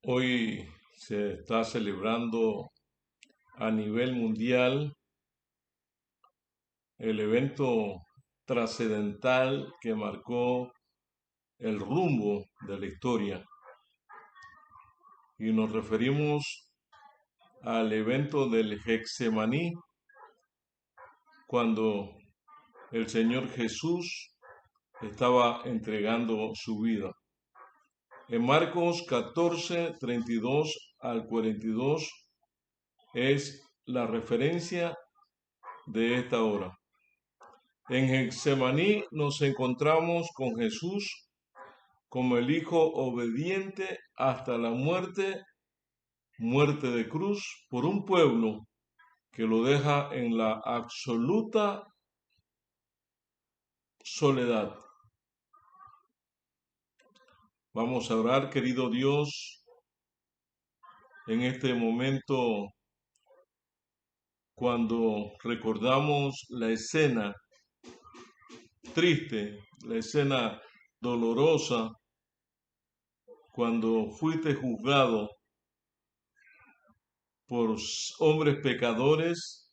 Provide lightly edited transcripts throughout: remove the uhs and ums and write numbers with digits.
Hoy se está celebrando a nivel mundial el evento trascendental que marcó el rumbo de la historia. Y nos referimos al evento del Getsemaní, cuando el Señor Jesús estaba entregando su vida. En Marcos 14, 32 al 42 es la referencia de esta hora. En Getsemaní nos encontramos con Jesús como el Hijo obediente hasta la muerte, muerte de cruz, por un pueblo que lo deja en la absoluta soledad. Vamos a orar, querido Dios, en este momento cuando recordamos la escena triste, la escena dolorosa, cuando fuiste juzgado por hombres pecadores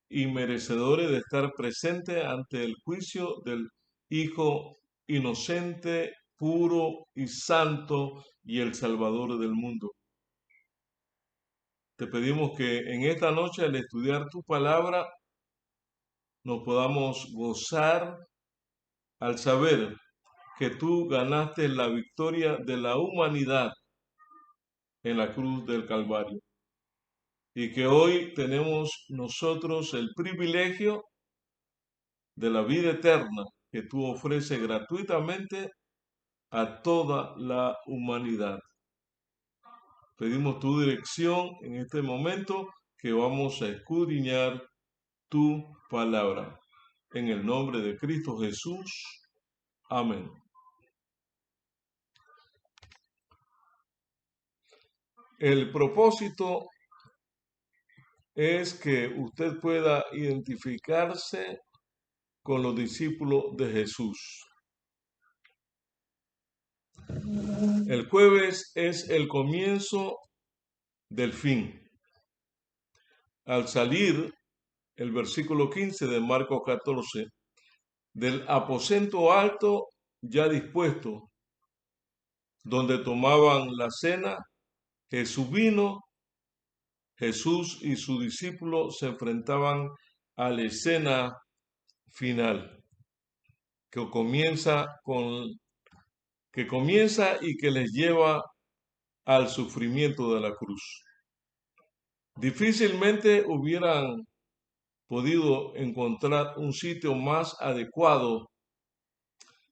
y merecedores de estar presente ante el juicio del Hijo inocente, puro y santo y el Salvador del mundo. Te pedimos que en esta noche, al estudiar tu palabra, nos podamos gozar al saber que tú ganaste la victoria de la humanidad en la cruz del Calvario y que hoy tenemos nosotros el privilegio de la vida eterna que tú ofreces gratuitamente a toda la humanidad. Pedimos tu dirección en este momento que vamos a escudriñar tu palabra. En el nombre de Cristo Jesús. Amén. El propósito es que usted pueda identificarse con los discípulos de Jesús. El jueves es el comienzo del fin. Al salir, el versículo 15 de Marcos 14, del aposento alto ya dispuesto, donde tomaban la cena, Jesús vino. Jesús y sus discípulos se enfrentaban a la escena final, que comienza y que les lleva al sufrimiento de la cruz. Difícilmente hubieran podido encontrar un sitio más adecuado.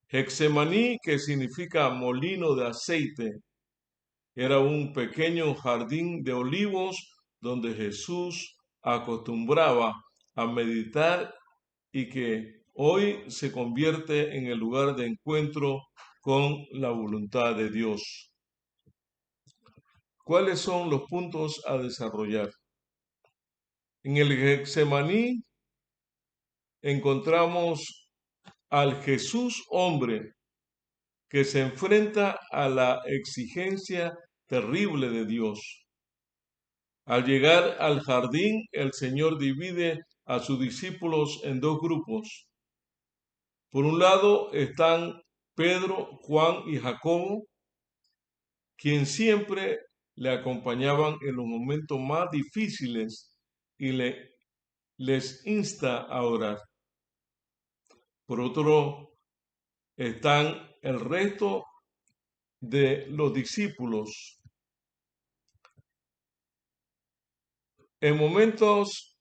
Getsemaní, que significa molino de aceite, era un pequeño jardín de olivos donde Jesús acostumbraba a meditar y que hoy se convierte en el lugar de encuentro con la voluntad de Dios. ¿Cuáles son los puntos a desarrollar? En el Getsemaní encontramos al Jesús hombre que se enfrenta a la exigencia terrible de Dios. Al llegar al jardín, el Señor divide a sus discípulos en dos grupos. Por un lado están Pedro, Juan y Jacobo, quien siempre le acompañaban en los momentos más difíciles y les insta a orar. Por otro, están el resto de los discípulos. En momentos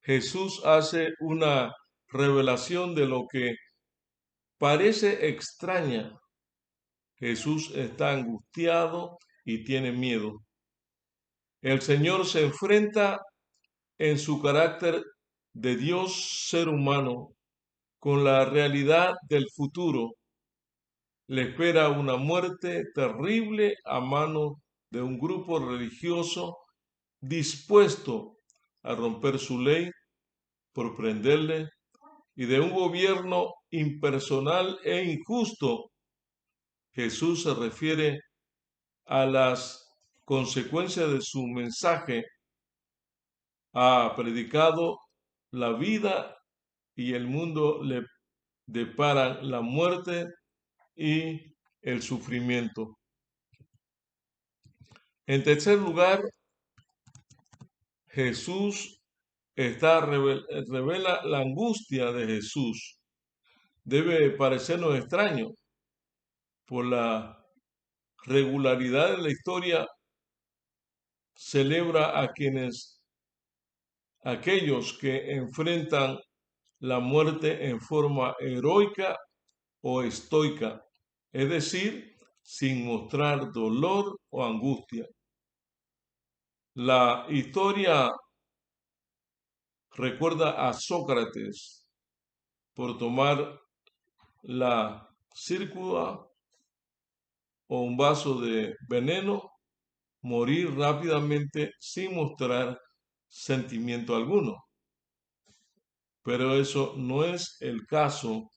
Jesús hace una revelación de lo que parece extraña. Jesús está angustiado y tiene miedo. El Señor se enfrenta en su carácter de Dios ser humano con la realidad del futuro. Le espera una muerte terrible a mano de un grupo religioso dispuesto a romper su ley por prenderle y de un gobierno impersonal e injusto. Jesús se refiere a las consecuencias de su mensaje, ha predicado la vida y el mundo le deparan la muerte y el sufrimiento. En tercer lugar, Jesús revela la angustia de Jesús. Debe parecernos extraño por la regularidad de la historia. Celebra a aquellos que enfrentan la muerte en forma heroica o estoica, es decir, sin mostrar dolor o angustia. La historia recuerda a Sócrates por tomar la círcula o un vaso de veneno, morir rápidamente sin mostrar sentimiento alguno. Pero eso no es el caso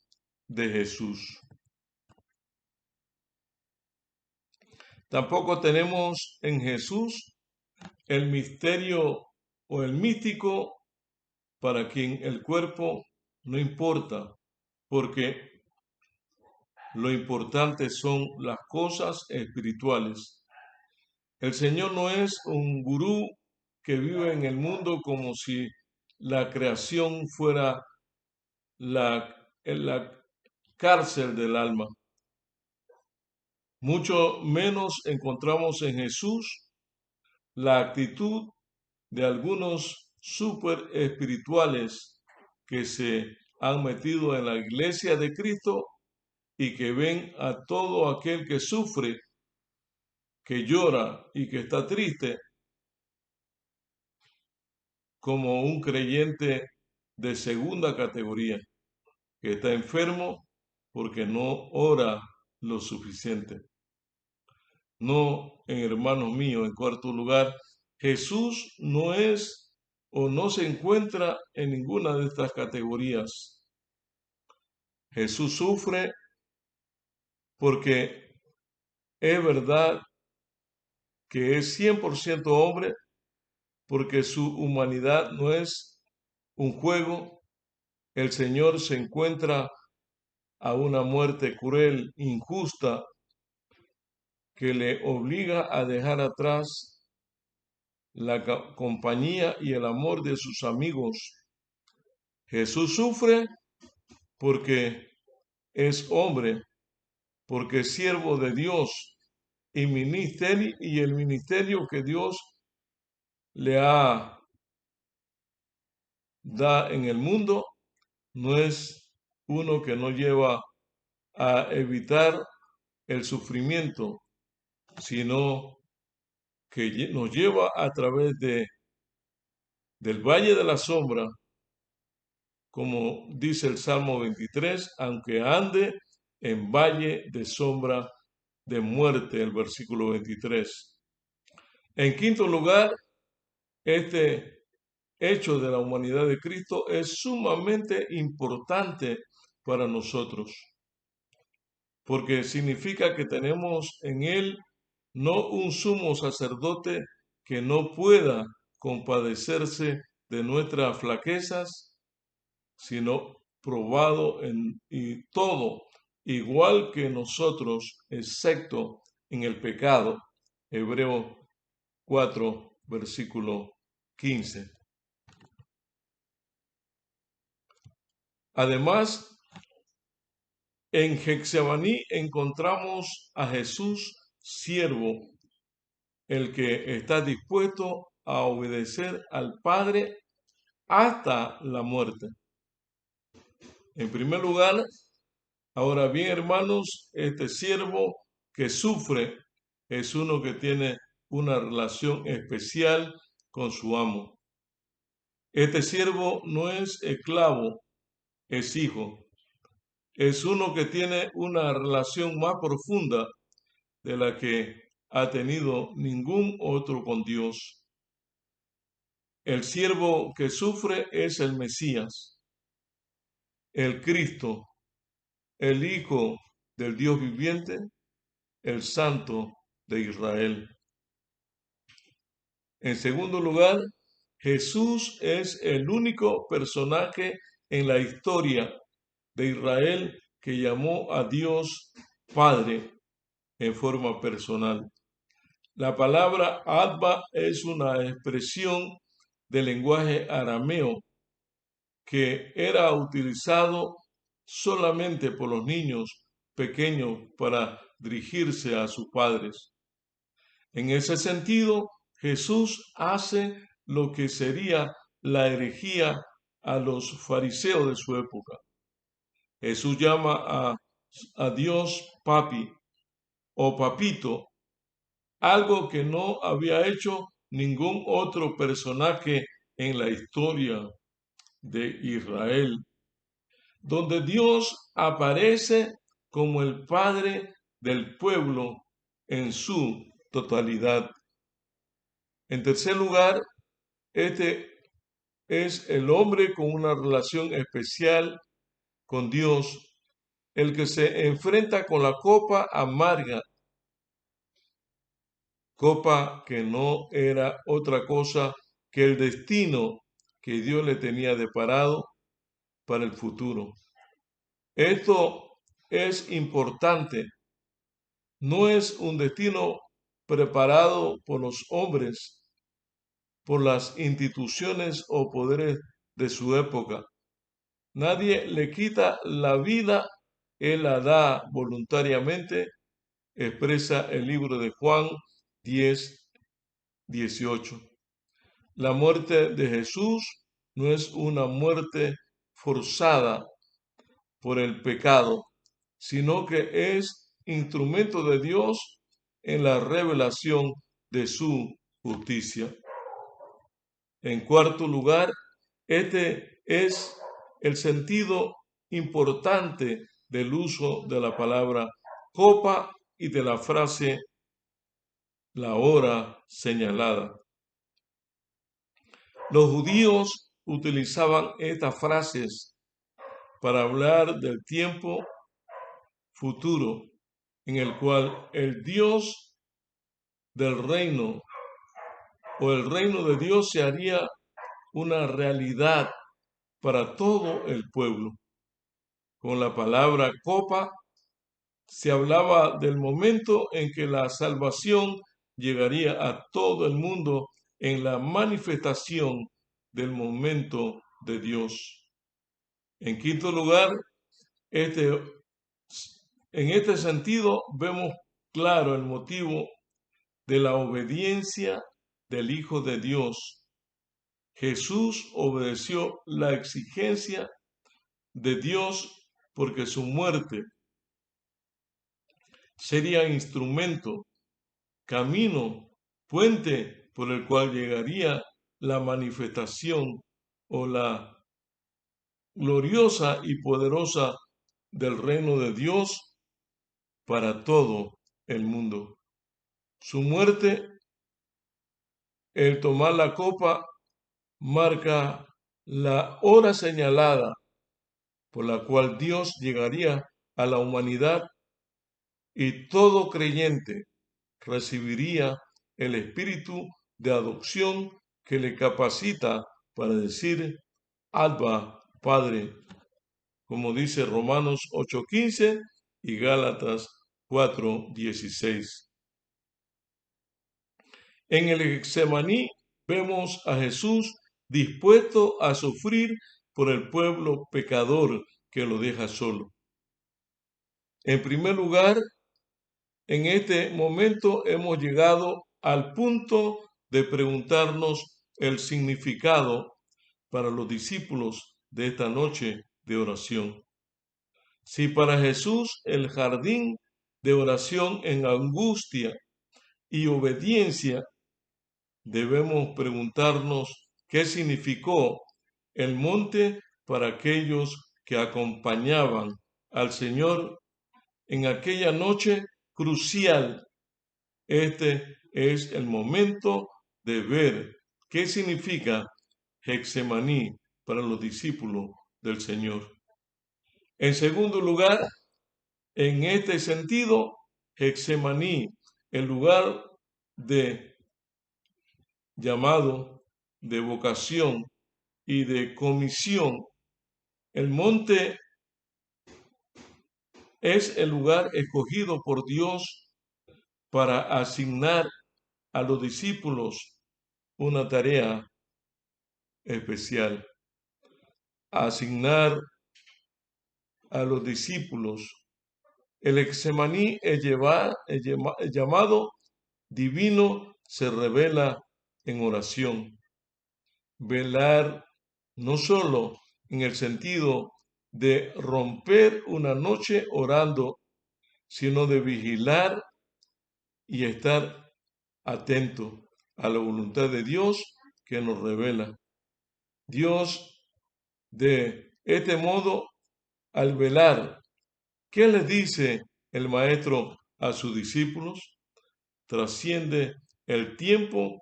de Jesús. Tampoco tenemos en Jesús el misterio o el místico para quien el cuerpo no importa, porque lo importante son las cosas espirituales. El Señor no es un gurú que vive en el mundo como si la creación fuera la cárcel del alma. Mucho menos encontramos en Jesús la actitud de algunos super espirituales que se han metido en la iglesia de Cristo y que ven a todo aquel que sufre, que llora y que está triste como un creyente de segunda categoría, que está enfermo porque no ora lo suficiente. No, hermanos míos, en cuarto lugar, Jesús no es o no se encuentra en ninguna de estas categorías. Jesús sufre porque es verdad que es 100% hombre, porque su humanidad no es un juego. El Señor se encuentra a una muerte cruel, injusta, que le obliga a dejar atrás la compañía y el amor de sus amigos. Jesús sufre porque es hombre, porque es siervo de Dios y el ministerio que Dios le da en el mundo no es uno que nos lleva a evitar el sufrimiento, sino que nos lleva a través del valle de la sombra, como dice el Salmo 23, aunque ande en valle de sombra de muerte, el versículo 23. En quinto lugar, este hecho de la humanidad de Cristo es sumamente importante para nosotros, porque significa que tenemos en Él no un sumo sacerdote que no pueda compadecerse de nuestras flaquezas, sino probado y todo, igual que nosotros, excepto en el pecado. Hebreos 4, versículo 15. Además, en Getsemaní encontramos a Jesús siervo, el que está dispuesto a obedecer al Padre hasta la muerte. En primer lugar, ahora bien, hermanos, este siervo que sufre es uno que tiene una relación especial con su amo. Este siervo no es esclavo, es hijo. Es uno que tiene una relación más profunda de la que ha tenido ningún otro con Dios. El siervo que sufre es el Mesías, el Cristo, el Hijo del Dios viviente, el Santo de Israel. En segundo lugar, Jesús es el único personaje en la historia de Israel que llamó a Dios Padre en forma personal. La palabra Abba es una expresión del lenguaje arameo que era utilizado solamente por los niños pequeños para dirigirse a sus padres. En ese sentido, Jesús hace lo que sería la herejía a los fariseos de su época. Jesús llama a Dios papi o papito, algo que no había hecho ningún otro personaje en la historia de Israel, donde Dios aparece como el Padre del pueblo en su totalidad. En tercer lugar, este es el hombre con una relación especial con Dios, el que se enfrenta con la copa amarga, copa que no era otra cosa que el destino que Dios le tenía deparado para el futuro. Esto es importante. No es un destino preparado por los hombres, por las instituciones o poderes de su época. Nadie le quita la vida, Él la da voluntariamente, expresa el libro de Juan 10:18. La muerte de Jesús no es una muerte forzada por el pecado, sino que es instrumento de Dios en la revelación de su justicia. En cuarto lugar, este es el sentido importante del uso de la palabra copa y de la frase la hora señalada. Los judíos utilizaban estas frases para hablar del tiempo futuro en el cual el Dios del reino o el reino de Dios se haría una realidad para todo el pueblo. Con la palabra copa se hablaba del momento en que la salvación llegaría a todo el mundo en la manifestación del momento de Dios. En quinto lugar, en este sentido vemos claro el motivo de la obediencia del Hijo de Dios. Jesús obedeció la exigencia de Dios porque su muerte sería instrumento, camino, puente por el cual llegaría la manifestación o la gloriosa y poderosa del reino de Dios para todo el mundo. Su muerte, el tomar la copa, marca la hora señalada por la cual Dios llegaría a la humanidad y todo creyente recibiría el espíritu de adopción que le capacita para decir Abba, Padre, como dice Romanos 8:15 y Gálatas 4:16. En el Getsemaní vemos a Jesús dispuesto a sufrir por el pueblo pecador que lo deja solo. En primer lugar, en este momento hemos llegado al punto de preguntarnos el significado para los discípulos de esta noche de oración. Si para Jesús el jardín de oración en angustia y obediencia, debemos preguntarnos qué significó el monte para aquellos que acompañaban al Señor en aquella noche crucial. Este es el momento de ver qué significa Getsemaní para los discípulos del Señor. En segundo lugar, en este sentido, Getsemaní el lugar de llamado, de vocación y de comisión. El monte es el lugar escogido por Dios para asignar a los discípulos una tarea especial. Asignar a los discípulos. El Hexemaní, el llamado divino, se revela en oración. Velar no solo en el sentido de romper una noche orando, sino de vigilar y estar atento a la voluntad de Dios que nos revela. Dios, de este modo, al velar, ¿qué le dice el Maestro a sus discípulos? Trasciende el tiempo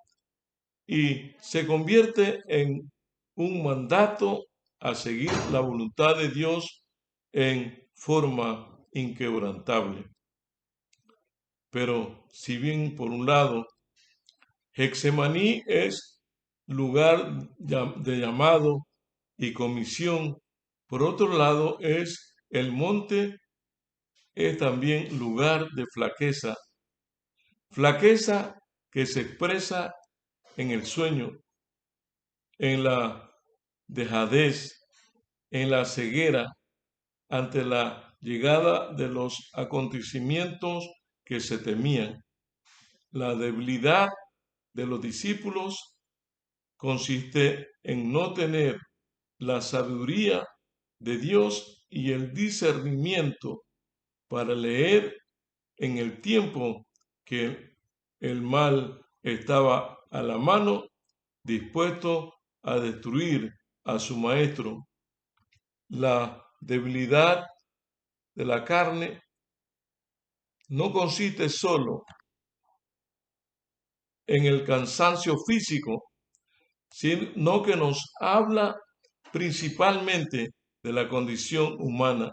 y se convierte en un mandato a seguir la voluntad de Dios en forma inquebrantable. Pero si bien por un lado Hexemaní es lugar de llamado y comisión, por otro lado el monte es también lugar de flaqueza, flaqueza que se expresa en el sueño, en la dejadez, en la ceguera, ante la llegada de los acontecimientos que se temían. La debilidad de los discípulos consiste en no tener la sabiduría de Dios y el discernimiento para leer en el tiempo que el mal estaba a la mano, dispuesto a destruir a su maestro. La debilidad de la carne no consiste solo en el cansancio físico, sino que nos habla principalmente de la condición humana,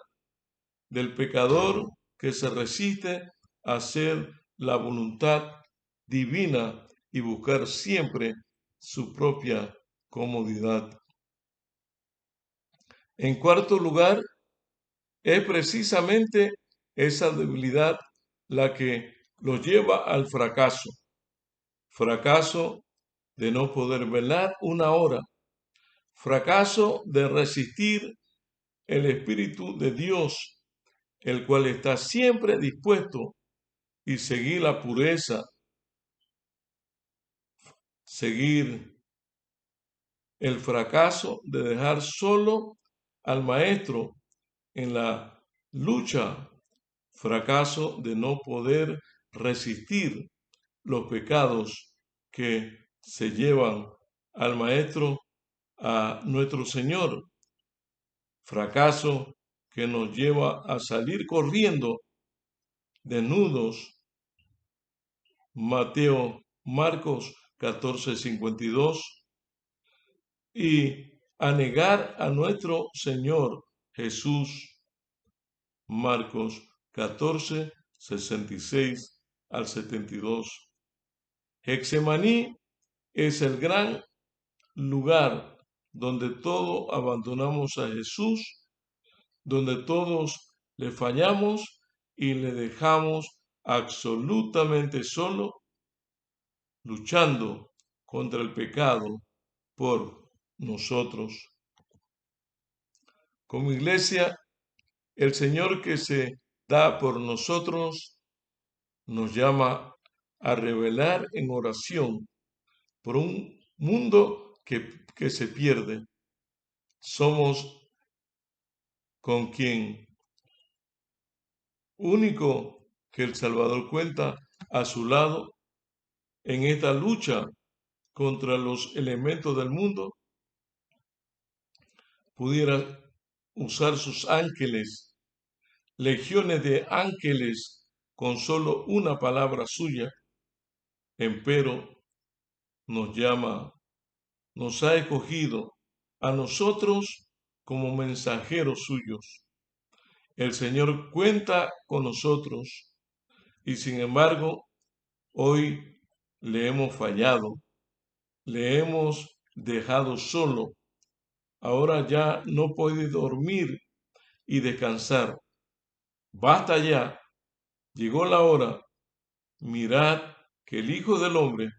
del pecador que se resiste a hacer la voluntad divina y buscar siempre su propia comodidad. En cuarto lugar, es precisamente esa debilidad la que los lleva al fracaso. Fracaso de no poder velar una hora. Fracaso de resistir el Espíritu de Dios, el cual está siempre dispuesto y seguir la pureza, seguir el fracaso de dejar solo al maestro en la lucha, fracaso de no poder resistir los pecados que se llevan al maestro, a nuestro Señor, fracaso que nos lleva a salir corriendo desnudos. Marcos 14:52, y a negar a nuestro Señor Jesús. Marcos 14:66 al 72. Hexemaní es el gran lugar donde todos abandonamos a Jesús, donde todos le fallamos y le dejamos absolutamente solo, luchando contra el pecado por nosotros. Como iglesia, el Señor que se da por nosotros nos llama a revelar en oración por un mundo que se pierde. Somos con quien único que el Salvador cuenta a su lado en esta lucha contra los elementos del mundo. Pudiera usar sus ángeles, legiones de ángeles, con solo una palabra suya, empero nos llama, nos ha escogido a nosotros como mensajeros suyos. El Señor cuenta con nosotros y sin embargo Hoy le hemos fallado, le hemos dejado solo. Ahora ya no puede dormir y descansar. Basta ya, llegó la hora. Mirad que el Hijo del Hombre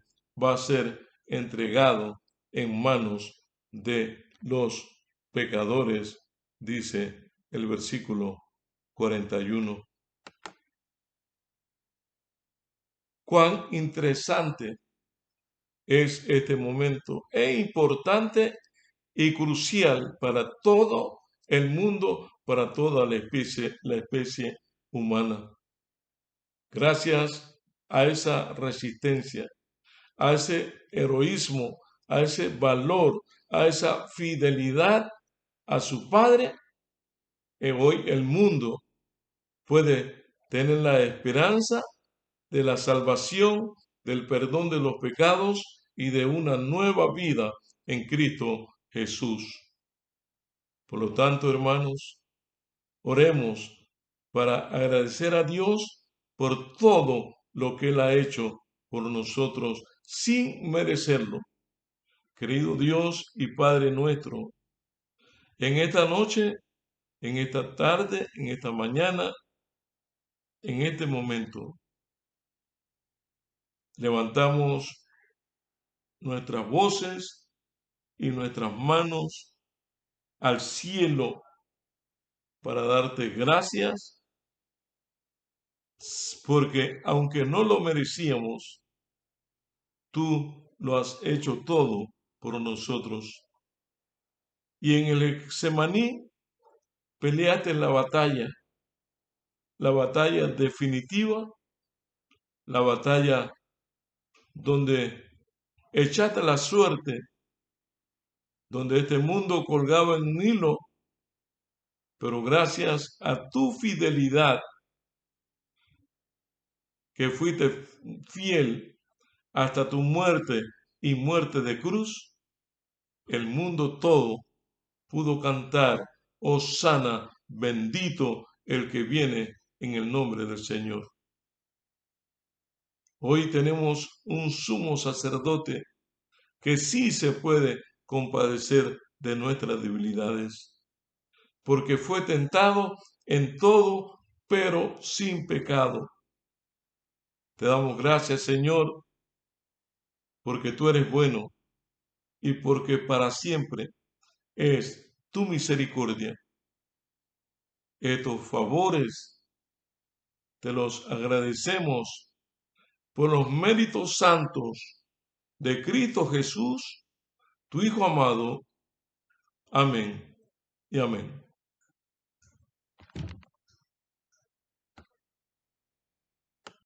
va a ser entregado en manos de los pecadores, dice el versículo 41. Cuán interesante es este momento, e importante y crucial para todo el mundo, para toda la especie humana. Gracias a esa resistencia, a ese heroísmo, a ese valor, a esa fidelidad a su Padre, hoy el mundo puede tener la esperanza de la salvación, del perdón de los pecados y de una nueva vida en Cristo Jesús. Por lo tanto, hermanos, oremos para agradecer a Dios por todo lo que Él ha hecho por nosotros sin merecerlo. Querido Dios y Padre nuestro, en esta noche, en esta tarde, en esta mañana, en este momento, levantamos nuestras voces y nuestras manos al cielo para darte gracias, porque aunque no lo merecíamos, tú lo has hecho todo por nosotros. Y en el Getsemaní peleaste la batalla definitiva, la batalla donde echaste la suerte, donde este mundo colgaba en un hilo, pero gracias a tu fidelidad, que fuiste fiel hasta tu muerte y muerte de cruz, el mundo todo pudo cantar, Hosana, bendito el que viene en el nombre del Señor. Hoy tenemos un sumo sacerdote que sí se puede compadecer de nuestras debilidades, porque fue tentado en todo, pero sin pecado. Te damos gracias, Señor, porque tú eres bueno y porque para siempre es tu misericordia. Estos favores te los agradecemos por los méritos santos de Cristo Jesús, tu Hijo amado. Amén y amén.